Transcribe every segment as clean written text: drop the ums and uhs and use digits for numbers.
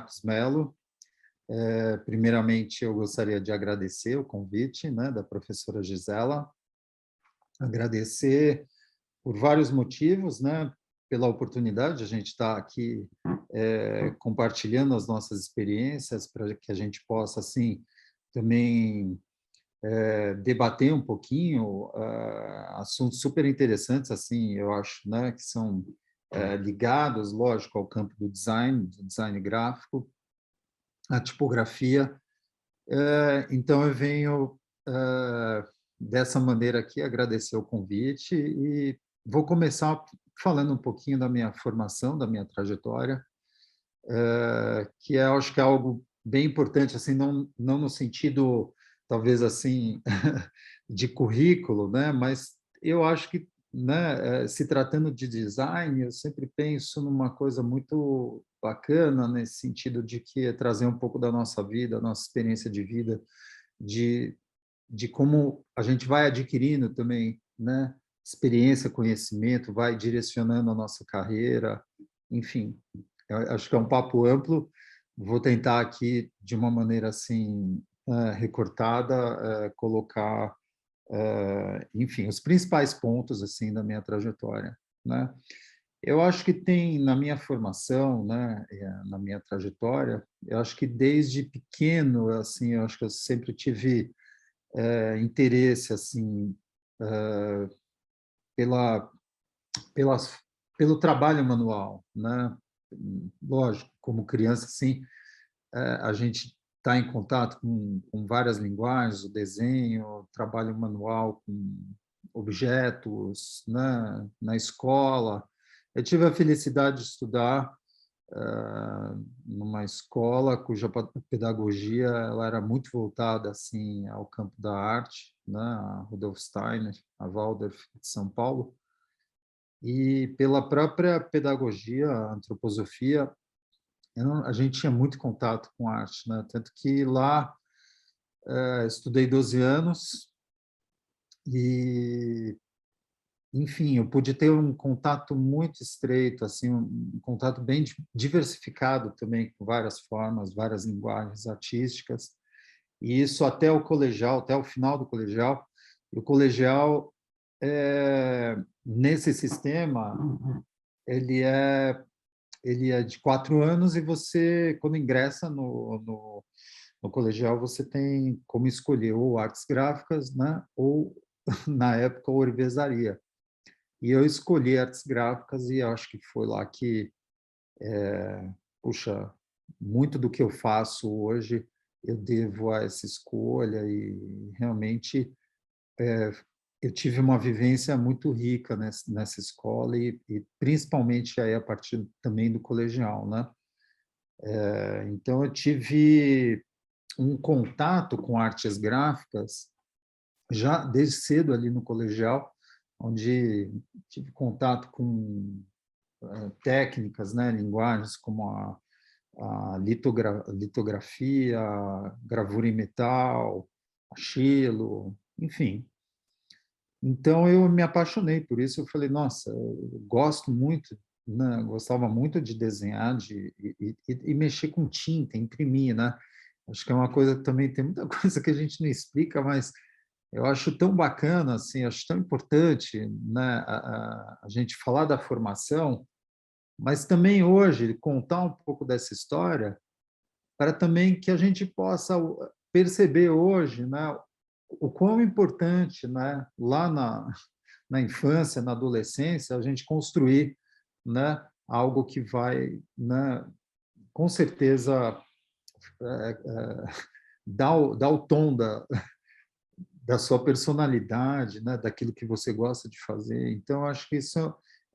Marcos Mello. Primeiramente, eu gostaria de agradecer o convite, né, da professora Gisela, agradecer por vários motivos, né, pela oportunidade de a gente estar aqui compartilhando as nossas experiências para que a gente possa, assim, também debater um pouquinho assuntos super interessantes, assim, eu acho, né, que são ligados, lógico, ao campo do design gráfico, a tipografia. Então, eu venho dessa maneira aqui agradecer o convite e vou começar falando um pouquinho da minha formação, da minha trajetória, que eu acho que é algo bem importante, assim, não no sentido, talvez, assim, de currículo, né? Mas eu acho que, né, se tratando de design, eu sempre penso numa coisa muito bacana, nesse sentido de que é trazer um pouco da nossa vida, nossa experiência de vida, de, de como a gente vai adquirindo também, né, experiência, conhecimento, vai direcionando a nossa carreira, enfim. Eu acho que é um papo amplo, vou tentar aqui, de uma maneira assim, recortada, colocar, enfim, os principais pontos assim da minha trajetória, né? Eu acho que tem na minha formação, né, na minha trajetória, eu acho que desde pequeno, assim, eu acho que eu sempre tive interesse assim pela, pelas, pelo trabalho manual, né? Lógico, como criança, assim, a gente está em contato com várias linguagens, o desenho, o trabalho manual com objetos, né? Na escola. Eu tive a felicidade de estudar numa escola cuja pedagogia ela era muito voltada assim ao campo da arte, né? A Rudolf Steiner, a Waldorf de São Paulo, e pela própria pedagogia, a antroposofia, a gente tinha muito contato com arte, né? Tanto que lá estudei 12 anos e, enfim, eu pude ter um contato muito estreito, assim, um contato bem diversificado também com várias formas, várias linguagens artísticas, e isso até o colegial, até o final do colegial. E o colegial, nesse sistema, ele é ele é de 4 anos e você, quando ingressa no colegial, você tem como escolher ou artes gráficas, né? Ou, na época, ourivesaria. E eu escolhi artes gráficas e acho que foi lá que, puxa, muito do que eu faço hoje eu devo a essa escolha e realmente eu tive uma vivência muito rica nessa escola e principalmente aí a partir também do colegial, né? Então eu tive um contato com artes gráficas já desde cedo ali no colegial, onde tive contato com técnicas, né, linguagens como a litografia, gravura em metal, achilo, enfim. Então eu me apaixonei por isso. Eu falei, nossa, eu gosto muito, né? Gostava muito de desenhar, e mexer com tinta, imprimir, né? Acho que é uma coisa também, tem muita coisa que a gente não explica, mas eu acho tão bacana, assim, acho tão importante, né, a gente falar da formação, mas também hoje contar um pouco dessa história para também que a gente possa perceber hoje, né, o quão importante, né, lá na infância, na adolescência, a gente construir, né, algo que vai, né, com certeza, dar o tom da sua personalidade, né, daquilo que você gosta de fazer. Então, acho que isso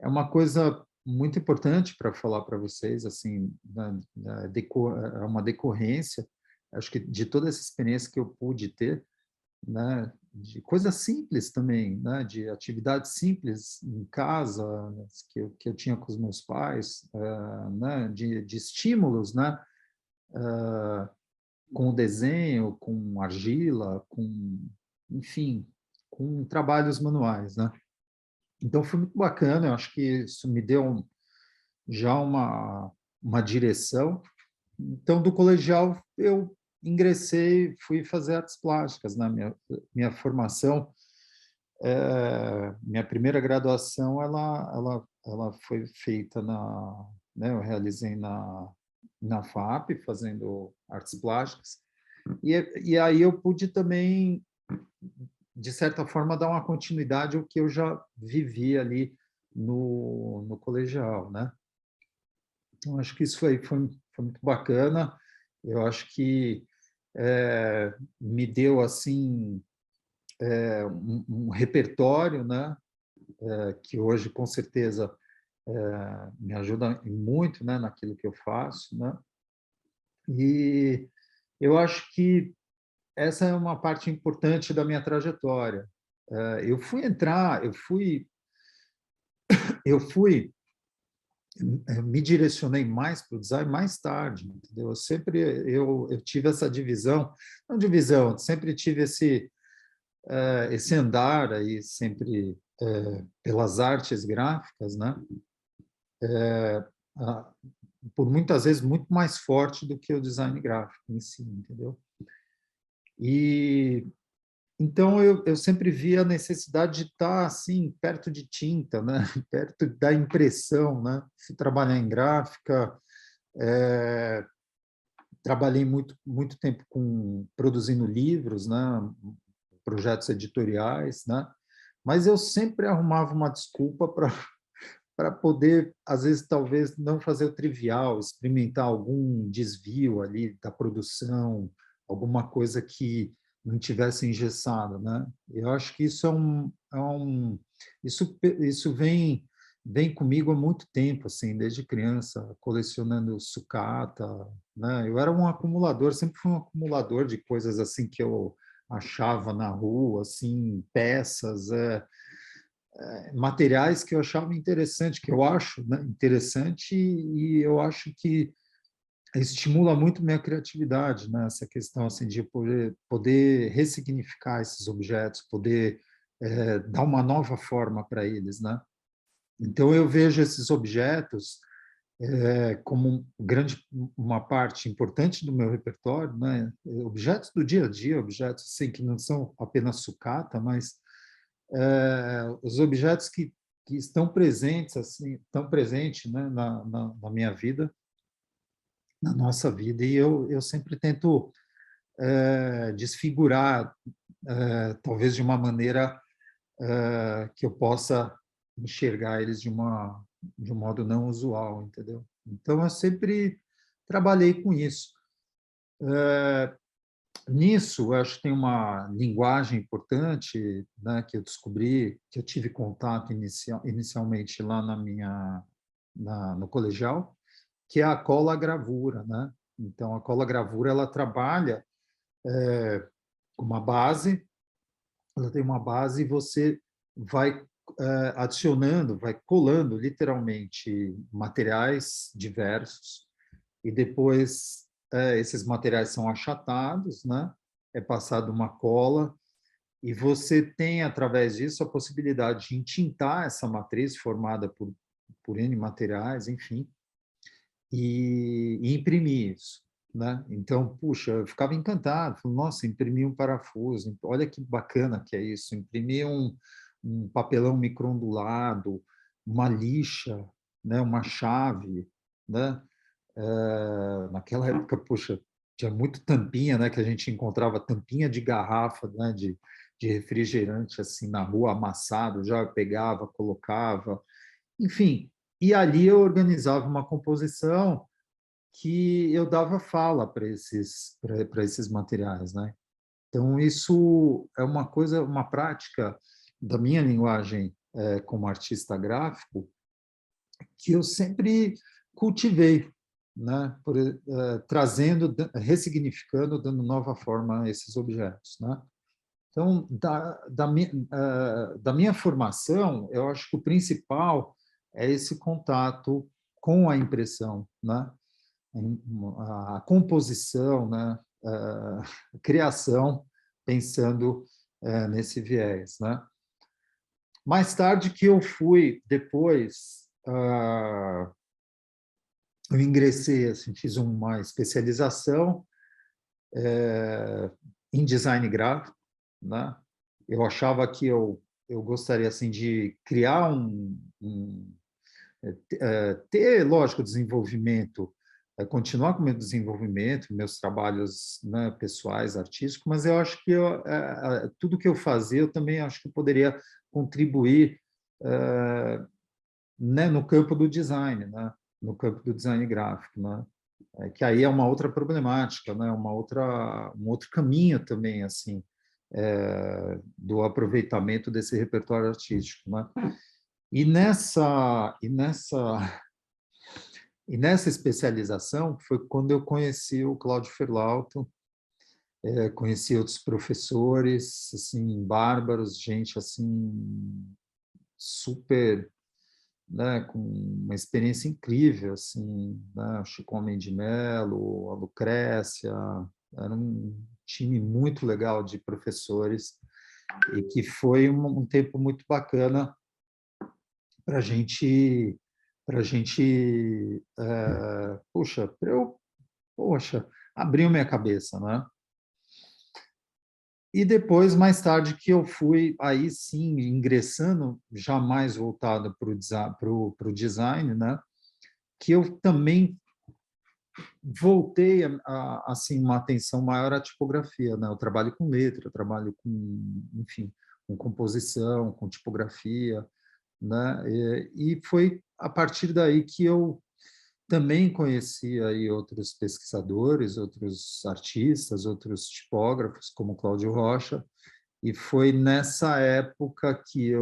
é uma coisa muito importante para falar para vocês, assim, é uma decorrência, acho que de toda essa experiência que eu pude ter, né, de coisas simples também, né, de atividades simples em casa que eu tinha com os meus pais, né, de estímulos, né, com o desenho, com argila, enfim, com trabalhos manuais, né? Então foi muito bacana, eu acho que isso me deu já uma direção Então, do colegial, eu ingressei, fui fazer artes plásticas, na minha formação, minha primeira graduação, ela foi feita né, eu realizei na FAP, fazendo artes plásticas, e aí eu pude também, de certa forma, dar uma continuidade ao que eu já vivi ali no colegial, né? Então, acho que isso foi muito bacana. Eu acho que me deu assim um repertório, né? Que hoje, com certeza, me ajuda muito, né? Naquilo que eu faço, né? E eu acho que essa é uma parte importante da minha trajetória. Eu fui entrar, eu fui me direcionei mais para o design mais tarde, entendeu? Eu tive essa divisão, não divisão, sempre tive esse andar aí, sempre pelas artes gráficas, né? Ah, por muitas vezes muito mais forte do que o design gráfico em si, entendeu? E então eu sempre vi a necessidade de estar assim perto de tinta, né? Perto da impressão, né? Se trabalhar em gráfica, trabalhei muito tempo produzindo livros, né? Projetos editoriais, né? Mas eu sempre arrumava uma desculpa para poder, às vezes, talvez não fazer o trivial, experimentar algum desvio ali da produção, alguma coisa que não tivesse engessada, né? Eu acho que isso isso vem comigo há muito tempo, assim, desde criança, colecionando sucata, né? Eu era um acumulador, sempre fui um acumulador de coisas assim que eu achava na rua, assim, peças, materiais que eu achava interessante, que eu acho, né, interessante, e eu acho que estimula muito minha criatividade, né, essa questão assim de poder ressignificar esses objetos, poder dar uma nova forma para eles, né? Então eu vejo esses objetos como uma parte importante do meu repertório, né? Objetos do dia a dia, objetos assim, que não são apenas sucata, mas os objetos que estão presentes, assim, estão presentes, né, na minha vida, na nossa vida, e eu sempre tento desfigurar, talvez de uma maneira que eu possa enxergar eles de um modo não usual, entendeu? Então, eu sempre trabalhei com isso. Nisso, eu acho que tem uma linguagem importante, né, que eu descobri, que eu tive contato inicialmente lá no colegial, que é a cola gravura, né? Então, a cola gravura ela trabalha com uma base, ela tem uma base e você vai adicionando, vai colando literalmente materiais diversos e depois esses materiais são achatados, né? É passado uma cola e você tem, através disso, a possibilidade de entintar essa matriz formada por N materiais, enfim, e imprimir isso. Né? Então, puxa, eu ficava encantado. Falei, nossa, imprimir um parafuso, olha que bacana que é isso. Imprimir um papelão microondulado, uma lixa, né? Uma chave, né? Naquela época, puxa, tinha muito tampinha, né? Que a gente encontrava tampinha de garrafa, né? De refrigerante assim na rua amassado, já pegava, colocava, enfim. E ali eu organizava uma composição que eu dava fala para esses materiais, né? Então isso é uma coisa, uma prática da minha linguagem como artista gráfico que eu sempre cultivei, né? Trazendo, ressignificando, dando nova forma a esses objetos, né? Então, da minha formação, eu acho que o principal é esse contato com a impressão, né? A composição, né? A criação, pensando nesse viés, né? Mais tarde que eu fui, depois, eu ingressei, assim, fiz uma especialização em design gráfico, né? Eu achava que eu gostaria assim de criar ter, lógico, desenvolvimento, continuar com o meu desenvolvimento, meus trabalhos, né, pessoais, artísticos, mas eu acho que tudo que eu fazia, eu também acho que eu poderia contribuir, né, no campo do design, né, no campo do design gráfico, né, que aí é uma outra problemática, né, um outro caminho também, assim, do aproveitamento desse repertório artístico, né? E nessa especialização foi quando eu conheci o Cláudio Ferlauto, conheci outros professores, assim, bárbaros, gente, assim, super, né, com uma experiência incrível, assim, né, o Chico Homem de Melo, a Lucrécia, era um time muito legal de professores e que foi um tempo muito bacana para a gente, puxa, abriu minha cabeça, né? E depois, mais tarde, que eu fui, aí sim, ingressando, já mais voltado para o design, né? Que eu também voltei assim, uma atenção maior à tipografia, né? Eu trabalho com letra, eu trabalho com, enfim, com composição, com tipografia, né? E foi a partir daí que eu também conheci aí outros pesquisadores, outros artistas, outros tipógrafos, como Cláudio Rocha, e foi nessa época que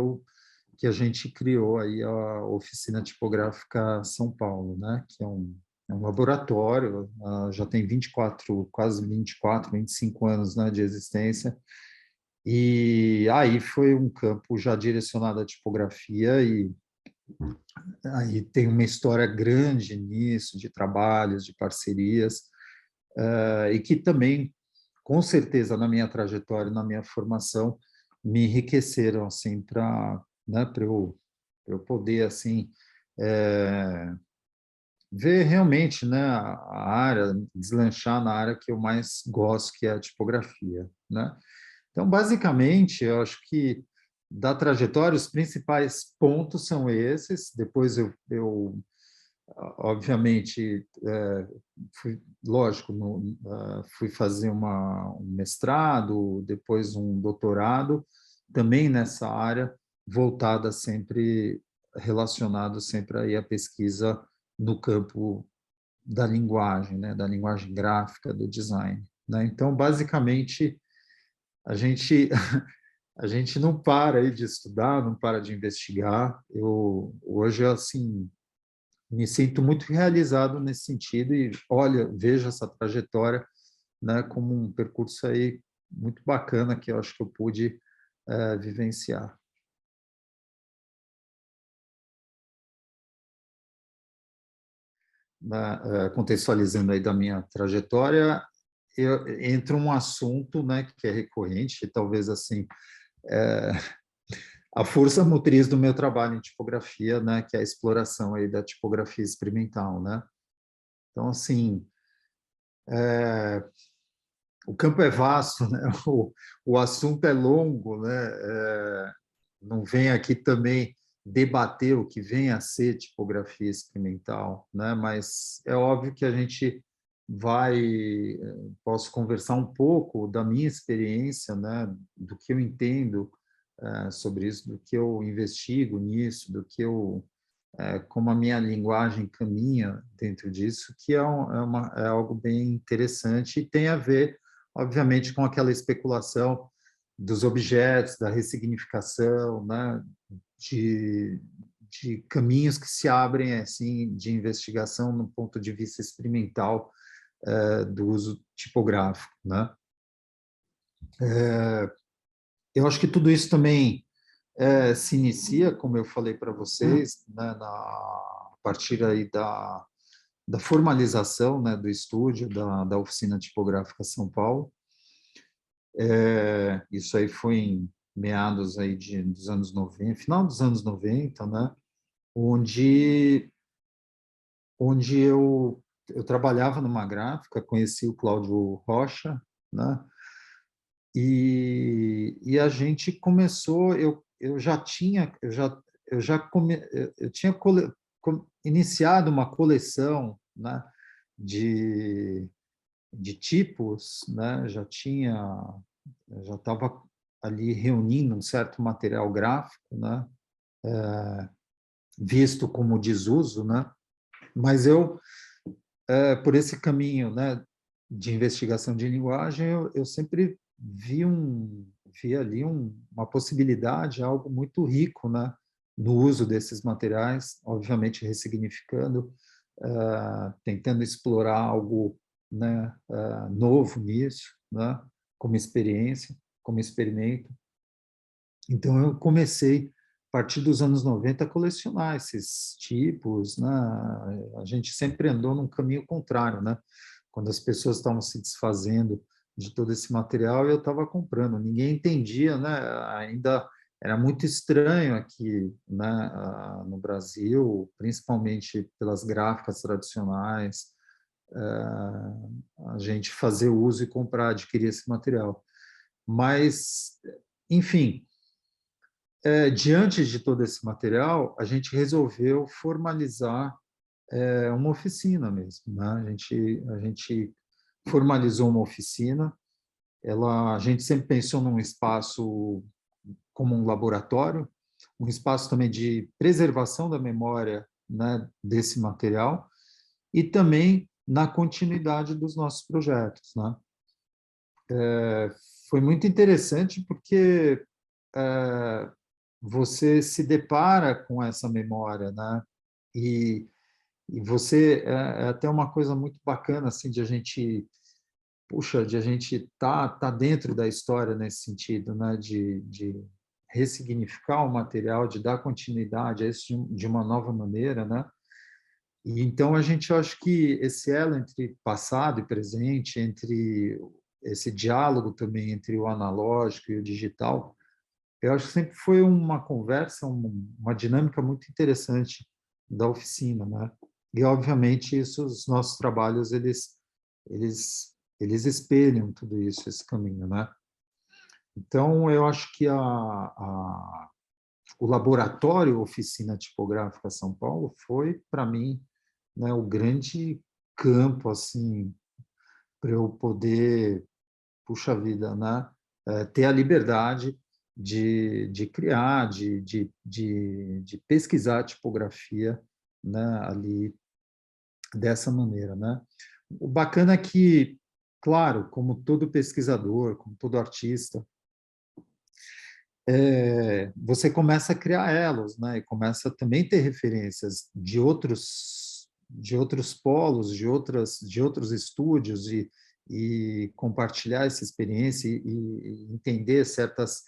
a gente criou aí a Oficina Tipográfica São Paulo, né? Que é um laboratório, já tem 24, quase 24, 25 anos, né, de existência, e aí foi um campo já direcionado à tipografia e aí tem uma história grande nisso, de trabalhos, de parcerias, e que também, com certeza, na minha trajetória, na minha formação, me enriqueceram assim para, né, para eu poder assim ver realmente, né, a área, deslanchar na área que eu mais gosto, que é a tipografia, né? Então, basicamente, eu acho que da trajetória, os principais pontos são esses. Depois eu obviamente, fui, lógico, fui fazer um mestrado, depois um doutorado, também nessa área, voltada sempre, relacionado sempre aí à pesquisa no campo da linguagem, né, da linguagem gráfica, do design, né? Então, basicamente, a gente a gente não para aí de estudar, não para de investigar. Eu hoje assim me sinto muito realizado nesse sentido e olha, vejo essa trajetória, né, como um percurso aí muito bacana que eu acho que eu pude vivenciar. Contextualizando aí da minha trajetória, entra um assunto, né, que é recorrente, talvez assim, é, a força motriz do meu trabalho em tipografia, né, que é a exploração aí da tipografia experimental, né? Então, assim, o campo é vasto, né? O assunto é longo, né? Não vem aqui também debater o que vem a ser tipografia experimental, né? Mas é óbvio que a gente vai, posso conversar um pouco da minha experiência, né? Do que eu entendo sobre isso, do que eu investigo nisso, do que eu como a minha linguagem caminha dentro disso, que é algo bem interessante e tem a ver, obviamente, com aquela especulação dos objetos, da ressignificação, né, de, de caminhos que se abrem assim de investigação no ponto de vista experimental do uso tipográfico, né? Eu acho que tudo isso também se inicia, como eu falei para vocês, né, a partir aí da formalização, né, do estúdio da Oficina Tipográfica São Paulo. Isso aí foi em meados aí dos anos 90, final dos anos 90, né, onde onde eu trabalhava numa gráfica, conheci o Cláudio Rocha, né? E a gente começou, eu já tinha, eu tinha iniciado uma coleção, né, de, de tipos, né, já estava ali reunindo um certo material gráfico, né, visto como desuso, né, mas por esse caminho, né, de investigação de linguagem, eu sempre vi ali uma possibilidade, algo muito rico, né, no uso desses materiais, obviamente ressignificando, tentando explorar algo, né, novo nisso, né, como experiência, como experimento. Então, eu comecei, a partir dos anos 90, a colecionar esses tipos, né? A gente sempre andou num caminho contrário, né? Quando as pessoas estavam se desfazendo de todo esse material, eu estava comprando. Ninguém entendia, né? Ainda era muito estranho aqui, né, no Brasil, principalmente pelas gráficas tradicionais, a gente fazer uso e comprar, adquirir esse material. Mas, enfim, diante de todo esse material, a gente resolveu formalizar uma oficina mesmo, né? A gente formalizou uma oficina. A gente sempre pensou num espaço como um laboratório, um espaço também de preservação da memória, né, desse material e também na continuidade dos nossos projetos, né? Foi muito interessante porque você se depara com essa memória, né? E, e você é até uma coisa muito bacana assim de a gente, puxa, de a gente tá dentro da história nesse sentido, né? De ressignificar o material, de dar continuidade a isso de uma nova maneira, né? E então a gente, eu acho que esse elo entre passado e presente, entre esse diálogo também entre o analógico e o digital, eu acho que sempre foi uma conversa, uma dinâmica muito interessante da oficina, né? E obviamente isso, os nossos trabalhos eles espelham tudo isso, esse caminho, né? Então eu acho que o laboratório Oficina Tipográfica São Paulo foi para mim, né, o grande campo assim para eu poder, puxa vida, né, ter a liberdade de criar, de pesquisar a tipografia, né, ali dessa maneira, né? O bacana é que, claro, como todo pesquisador, como todo artista, você começa a criar elos, né? E começa a também ter referências de outros polos, de outros estúdios e compartilhar essa experiência e entender certas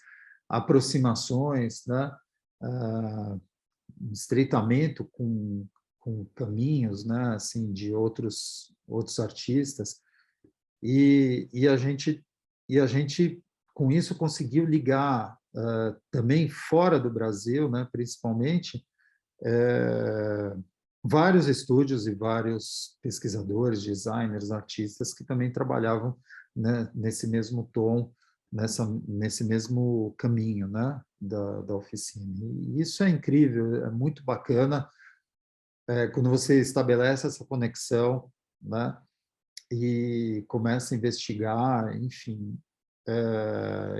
aproximações, né? Ah, estreitamento com caminhos, né? Assim, de outros artistas e a gente com isso conseguiu ligar também fora do Brasil, né, principalmente, vários estúdios e vários pesquisadores, designers, artistas que também trabalhavam, né, nesse mesmo tom, nesse mesmo caminho, né, da oficina. E isso é incrível, é muito bacana quando você estabelece essa conexão, né, e começa a investigar, enfim,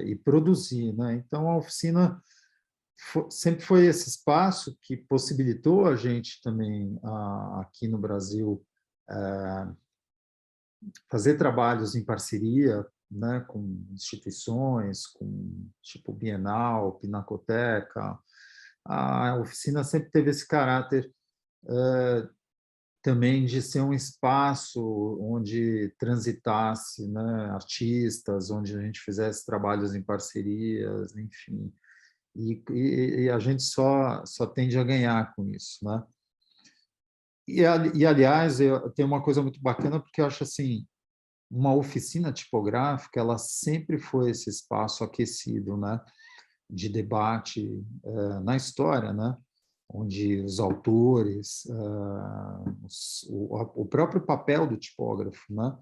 e produzir, né? Então, a oficina sempre foi esse espaço que possibilitou a gente também, aqui no Brasil, fazer trabalhos em parceria, né, com instituições, com tipo Bienal, Pinacoteca. A oficina sempre teve esse caráter também de ser um espaço onde transitasse, né, artistas, onde a gente fizesse trabalhos em parcerias, enfim. E a gente só tende a ganhar com isso, né? Aliás, tem uma coisa muito bacana, porque eu acho assim, uma oficina tipográfica, ela sempre foi esse espaço aquecido, né, de debate na história, né? onde os autores, o próprio papel do tipógrafo, né?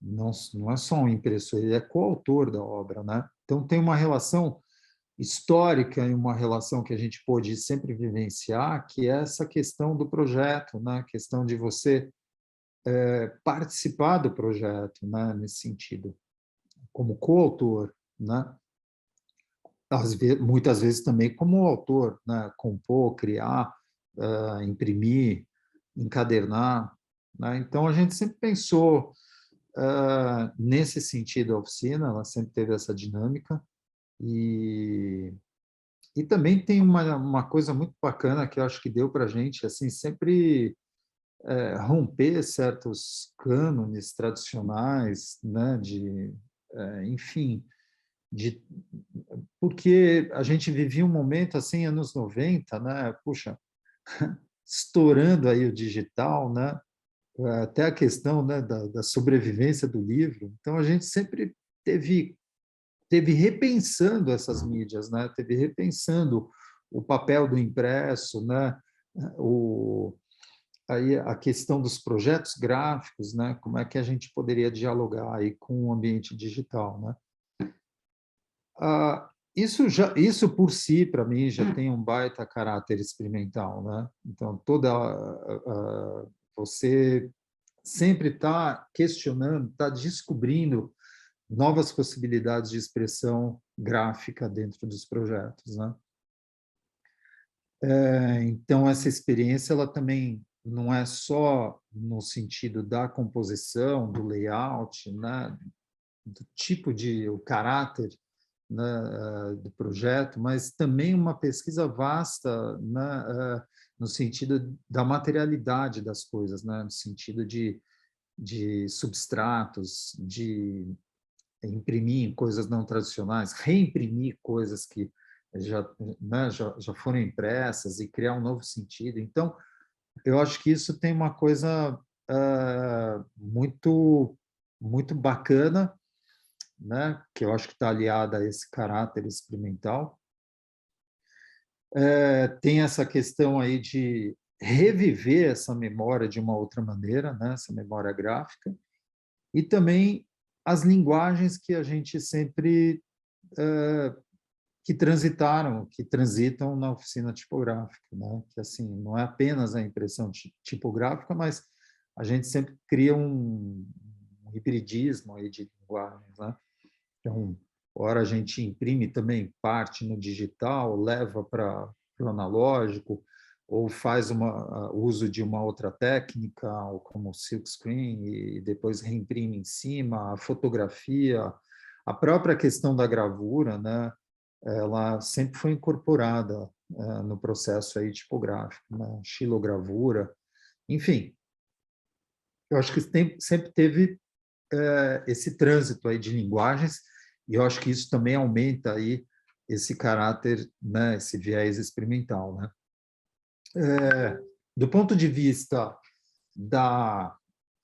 Não é só um impressor, ele é coautor da obra, né? Então tem uma relação histórica e uma relação que a gente pôde sempre vivenciar, que é essa questão do projeto, né? A questão de você participar do projeto, né? Nesse sentido, como coautor, né? Muitas vezes também como autor, né? Compor, criar, imprimir, encadernar, né? Então a gente sempre pensou nesse sentido a oficina, ela sempre teve essa dinâmica e também tem uma coisa muito bacana que eu acho que deu para a gente assim sempre romper certos cânones tradicionais, né? Enfim, de porque a gente vivia um momento assim, anos 90, né? Puxa, estourando aí o digital, né? Até a questão, né, da sobrevivência do livro. Então a gente sempre teve repensando essas mídias, né? Teve repensando o papel do impresso, né? O Aí a questão dos projetos gráficos, né? Como é que a gente poderia dialogar aí com o ambiente digital, né? Isso por si, para mim, já tem um baita caráter experimental, né? Então, você sempre está questionando, está descobrindo novas possibilidades de expressão gráfica dentro dos projetos, né? Então, essa experiência, ela também não é só no sentido da composição, do layout, né? Do tipo o caráter, né, do projeto, mas também uma pesquisa vasta, né, no sentido da materialidade das coisas, né, no sentido de substratos, de imprimir coisas não tradicionais, reimprimir coisas que já, né, já foram impressas e criar um novo sentido. Então, eu acho que isso tem uma coisa muito bacana, né, que eu acho que está aliada a esse caráter experimental. Tem essa questão aí de reviver essa memória de uma outra maneira, né, essa memória gráfica, e também as linguagens que a gente sempre que transitam na oficina tipográfica, né? Que assim não é apenas a impressão tipográfica, mas a gente sempre cria um hibridismo aí de linguagens, né? Então, ora a gente imprime também parte no digital, leva para o analógico, ou faz uso de uma outra técnica, como silkscreen, e depois reimprime em cima, a fotografia, a própria questão da gravura, né? Ela sempre foi incorporada no processo aí tipográfico, né? Xilogravura, enfim, eu acho que sempre teve esse trânsito aí de linguagens, e eu acho que isso também aumenta aí esse caráter, né, esse viés experimental, né? Do ponto de vista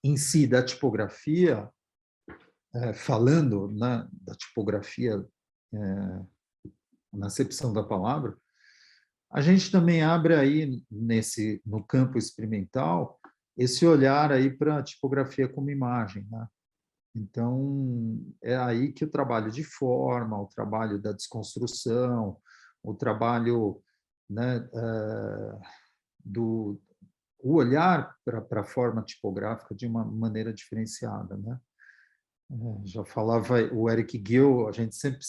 em si da tipografia, falando, né, da tipografia na acepção da palavra, a gente também abre aí no campo experimental esse olhar aí para a tipografia como imagem, né? Então, é aí que o trabalho de forma, o trabalho da desconstrução, o trabalho, né, do o olhar para a forma tipográfica de uma maneira diferenciada, né? Já falava o Eric Gill, a gente sempre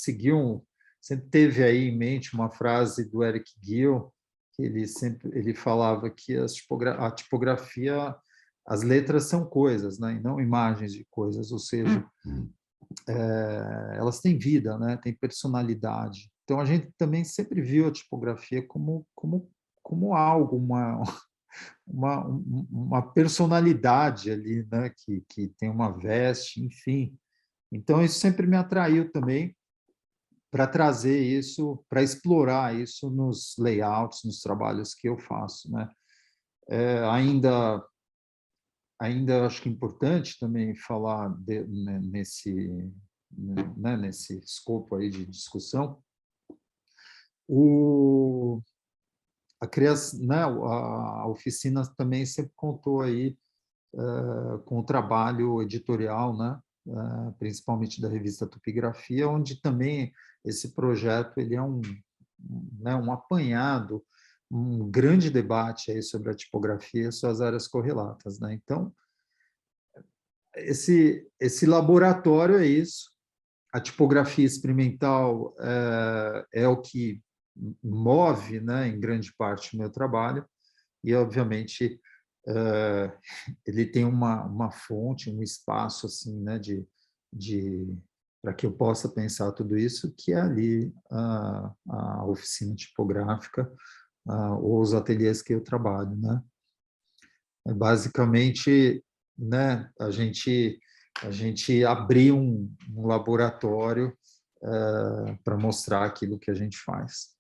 teve aí em mente uma frase do Eric Gill, que ele falava que a tipografia, as letras são coisas, né, e não imagens de coisas, ou seja, elas têm vida, né? Têm personalidade. Então a gente também sempre viu a tipografia como algo, uma personalidade ali, né? Que tem uma veste, enfim. Então isso sempre me atraiu também para trazer isso, para explorar isso nos layouts, nos trabalhos que eu faço, né? Ainda acho que é importante também falar nesse escopo aí de discussão, o, a criação, né, a oficina também sempre contou aí com o trabalho editorial, né, principalmente da revista Tupigrafia, onde também esse projeto ele é né, um apanhado, um grande debate aí sobre a tipografia e suas áreas correlatas, né? Então, esse laboratório é isso. A tipografia experimental é o que move, né, em grande parte, o meu trabalho, e, obviamente, ele tem uma fonte, um espaço assim, né, de para que eu possa pensar tudo isso, que é ali a oficina tipográfica, ou os ateliês que eu trabalho, né? Basicamente, né, a gente abrir um laboratório para mostrar aquilo que a gente faz.